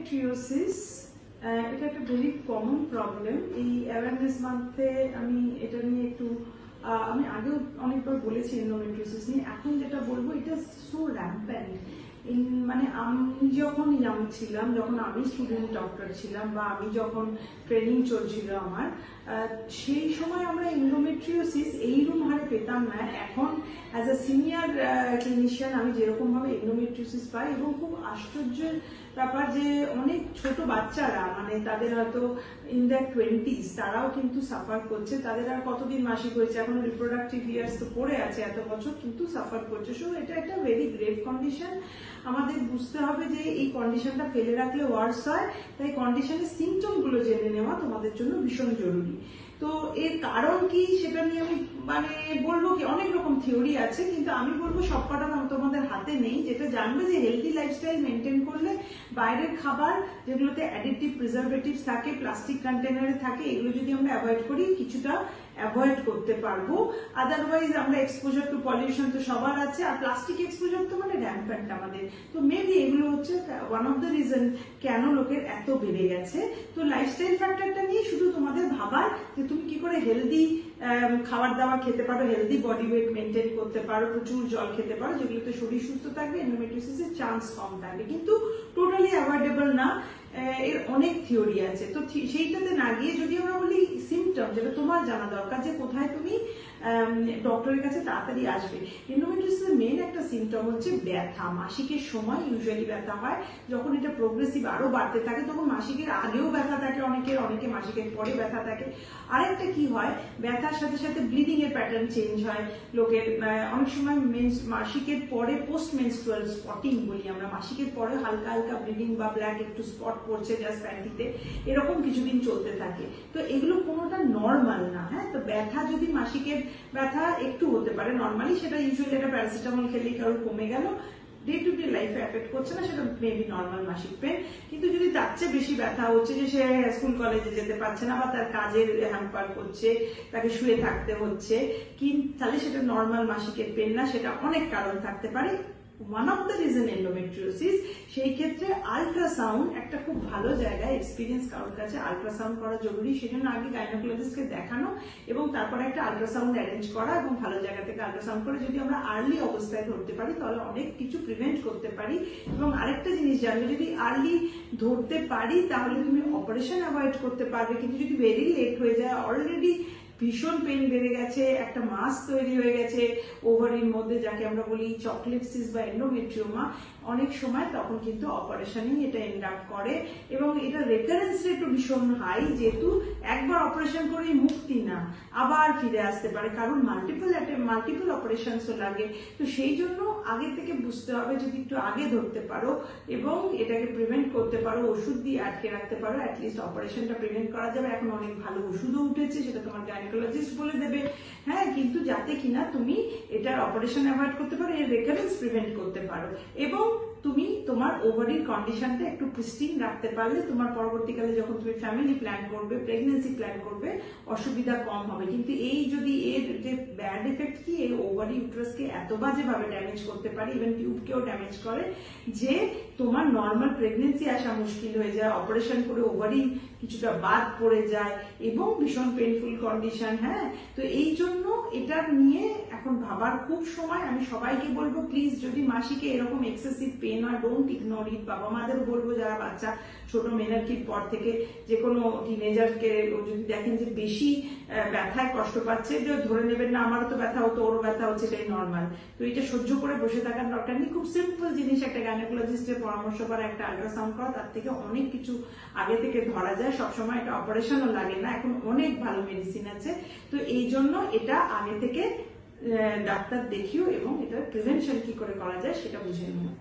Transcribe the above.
Endometriosis এটা একটা very common problem. এই অ্যাওয়ারনেস মান্থে আমি এটা নিয়ে একটু আমি আগেও অনেকবার বলেছি এন্ডোমেট্রিওসিস নিয়ে। এখন যেটা বলবো, এটা সো র্যাম্প্যান্ট। মানে আমি যখন ইয়াং ছিলাম, যখন আমি স্টুডেন্ট ডক্টর ছিলাম বা আমি যখন ট্রেনিং চলছিল আমার, সেই সময় আমরা এন্ডোমেট্রিওসিস এইরকম হারে পেতাম না। এখন অ্যাজ আ সিনিয়র ক্লিনিশিয়ান আমি যেরকম ভাবে এন্ডোমেট্রিওসিস পাই, এবং খুব আশ্চর্যের ব্যাপার যে অনেক ছোট বাচ্চারা, মানে তাদের হয়তো ইন দ্য 20s, তারাও কিন্তু সাফার করছে। তাদের আর কতদিন মাসিক হয়েছে, এখন রিপ্রোডাক্টিভ ইয়ার্স তো পড়ে আছে এত বছর, কিন্তু সাফার করছে। সো এটা একটা ভেরি গ্রেভ কন্ডিশন। আমাদের বুঝতে হবে যে এই কন্ডিশনটা ফেলে রাখলে ওয়ার্স হয়, তাই কন্ডিশনের সিমটম গুলো জেনে নেওয়া তোমাদের জন্য ভীষণ জরুরি। তো এর কারণ কি সেটা নিয়ে আমি মানে বলবো কি, অনেক রকম থিওরি আছে, কিন্তু আমি বলবো সবকটা তোমাদের হাতে নেই। যেটা জানবে যে হেলদি লাইফস্টাইল মেনটেন করলে বাইরের খাবার যেগুলোতে অ্যাডিটিভ প্রিজারভেটিভস থাকে, প্লাস্টিক কন্টেনারে থাকে, এগুলো যদি আমরা অ্যাভয়েড করি কিছুটা অ্যাভয়েড করতে পারবো। আদারওয়াইজ আমরা এক্সপোজার টু পলিউশন তো সবার আছে, আর প্লাস্টিক এক্সপোজার তো মানে র্যাম্প্যান্ট আমাদের। তো মেবি এগুলো হচ্ছে ওয়ান অফ দ্য রিজন কেন লোকের এত বেড়ে গেছে। তো লাইফস্টাইল ফ্যাক্টরটা নিয়ে শুধু তোমাদের ভাবার যে তুমি কি করে হেলদি খাবার দাবার খেতে পারো, হেলদি বডি ওয়েট মেনটেন করতে পারো, প্রচুর জল খেতে পারো, যেগুলোতে শরীর সুস্থ থাকবে, এন্ডোমেট্রিওসিসের চান্স কম থাকবে, কিন্তু টোটালি অ্যাভয়েডেবল না। এর অনেক থিওরি আছে। তো সেইটাতে না গিয়ে যদি আমরা বলি সিমটম, যেটা তোমার জানা দরকার যে কোথায় তুমি ডক্টরের কাছে তাড়াতাড়ি আসবে। এন্ডোমেট্রিওসিসের মেইন একটা সিমটম হচ্ছে ব্যথা। মাসিকের সময় ইউজুয়ালি ব্যথা হয়। যখন এটা প্রোগ্রেসিভ আরো বাড়তে থাকে, তখন মাসিকের আগেও ব্যথা থাকে অনেকের, অনেকে মাসিকের পরে ব্যথা থাকে। আরেকটা কি হয়, ব্যথার সাথে সাথে ব্লিডিং এর প্যাটার্ন চেঞ্জ হয় লোকের। অনেক সময় মাসিকের পরে পোস্ট মেনস্ট্রুয়াল স্পটিং বলি আমরা, মাসিকের পরে হালকা হালকা ব্লিডিং বা ব্ল্যাক একটু স্পট পড়ছে জাস্ট প্যান্টিতে, এরকম কিছুদিন চলতে থাকে। তো এগুলো কোনোটা নর্মাল না। হ্যাঁ, তো ব্যথা যদি মাসিকের ব্যথা একটু হতে পারে নর্মালি, সেটা ইউজুয়ালি একটা প্যারাসিটামল খেলেই কারোর কমে গেল, ডে টু ডে লাইফে এফেক্ট করছে না, সেটা মেবি নর্মাল মাসিক পেন। কিন্তু যদি তার চেয়ে বেশি ব্যথা হচ্ছে, যে সে স্কুল কলেজে যেতে পারছে না, বা তার কাজের হ্যাম্পার করছে, তাকে শুয়ে থাকতে হচ্ছে, তাহলে সেটা নর্মাল মাসিকের পেন না, সেটা অনেক কারণ থাকতে পারে। One of the reason endometriosis. সেই ক্ষেত্রে আল্ট্রাসাউন্ড একটা খুব ভালো জায়গায়, এক্সপিরিয়েন্স কারোর কাছে আল্ট্রাসাউন্ড করা জরুরি। সেজন্য আগে গাইনোকোলজিস্টকে দেখানো এবং তারপরে একটা আল্ট্রাসাউন্ড অ্যারেঞ্জ করা, এবং ভালো জায়গা থেকে আল্ট্রাসাউন্ড করে যদি আমরা আর্লি অবস্থায় ধরতে পারি, তাহলে অনেক কিছু প্রিভেন্ট করতে পারি। এবং আরেকটা জিনিস জানবে, যদি আর্লি ধরতে পারি তাহলে তুমি অপারেশন অ্যাভয়েড করতে পারবে। কিন্তু যদি ভেরি লেট হয়ে যায়, অলরেডি ভীষণ পেন বেড়ে গেছে, একটা মাস তৈরি হয়ে গেছে ওভারির মধ্যে, যাকে আমরা বলি চকলেট সিস্ট বা এন্ডোমেট্রিওমা, অনেক সময় তখন কিন্তু অপারেশনেই এটা এন্ড আপ করে। এবং এটা রেকারেন্স রেটও ভীষণ হাই, যেহেতু একবার অপারেশন করেই মুক্তি না, আবার ফিরে আসতে পারে, কারণ মাল্টিপল অপারেশনসও লাগে। তো সেই জন্য আগে থেকে বুঝতে হবে, যদি একটু আগে ধরতে পারো এবং এটাকে প্রিভেন্ট করতে পারো, ওষুধ দিয়ে আটকে রাখতে পারো, অ্যাটলিস্ট অপারেশনটা প্রিভেন্ট করা যাবে। এখন অনেক ভালো ওষুধও উঠেছে, সেটা তোমার গাইনোকোলজিস্ট বলে দেবে। হ্যাঁ, কিন্তু যাতে কিনা তুমি এটার অপারেশন অ্যাভয়েড করতে পারো, এর রেকারেন্স প্রিভেন্ট করতে পারো, এবং তুমি তোমার ওভারির কন্ডিশনটা একটু প্রিস্টিন রাখতে পারলে, তোমার পরবর্তীকালে যখন তুমি ফ্যামিলি প্ল্যান করবে, প্রেগনেন্সি প্ল্যান করবে, অসুবিধা কম হবে। কিন্তু এই যদি এর যে ব্যাড এফেক্ট কি, এই ওভারি ইউট্রাসকে এত বাজেভাবে ড্যামেজ করতে পারে, ইভেন টিউবকেও ড্যামেজ করে, যে তোমার নর্মাল প্রেগনেন্সি আসা মুশকিল হয়ে যায়, অপারেশন করে ওভারি কিছুটা বাদ পড়ে যায়, এবং ভীষণ পেইনফুল কন্ডিশন। হ্যাঁ, তো এই জন্য এটা নিয়ে এখন ভাবার খুব সময়। আমি সবাইকে বলবো, প্লিজ যদি মাসিকে এরকম এক্সেসিভ পেন হয়, ডোন্ট ইগনোর ইট। বাবা মাদের বলবো, যারা বাচ্চা ছোট মেনার্কির পর থেকে যে কোনো টিনেজারকে যদি দেখেন যে বেশি ব্যথায় কষ্ট পাচ্ছে, যে ধরে নেবেন না আমারও তো ব্যথা হতো, ওরও ব্যথা হচ্ছে, এটাই নর্মাল। তো এটা সহ্য করে বসে থাকার দরকার নেই। খুব সিম্পল জিনিস, একটা গাইনোকোলজিস্টের পরামর্শ করা, একটা আল্ট্রাসাউন্ড করা, তার থেকে অনেক কিছু আগে থেকে ধরা যায়। সবসময় এটা অপারেশনও লাগে না, এখন অনেক ভালো মেডিসিন আছে। তো এই জন্য এটা আগে থেকে ডাক্তার দেখিও, এবং এটার প্রিভেনশন কি করে করা যায় সেটা বুঝে নিও।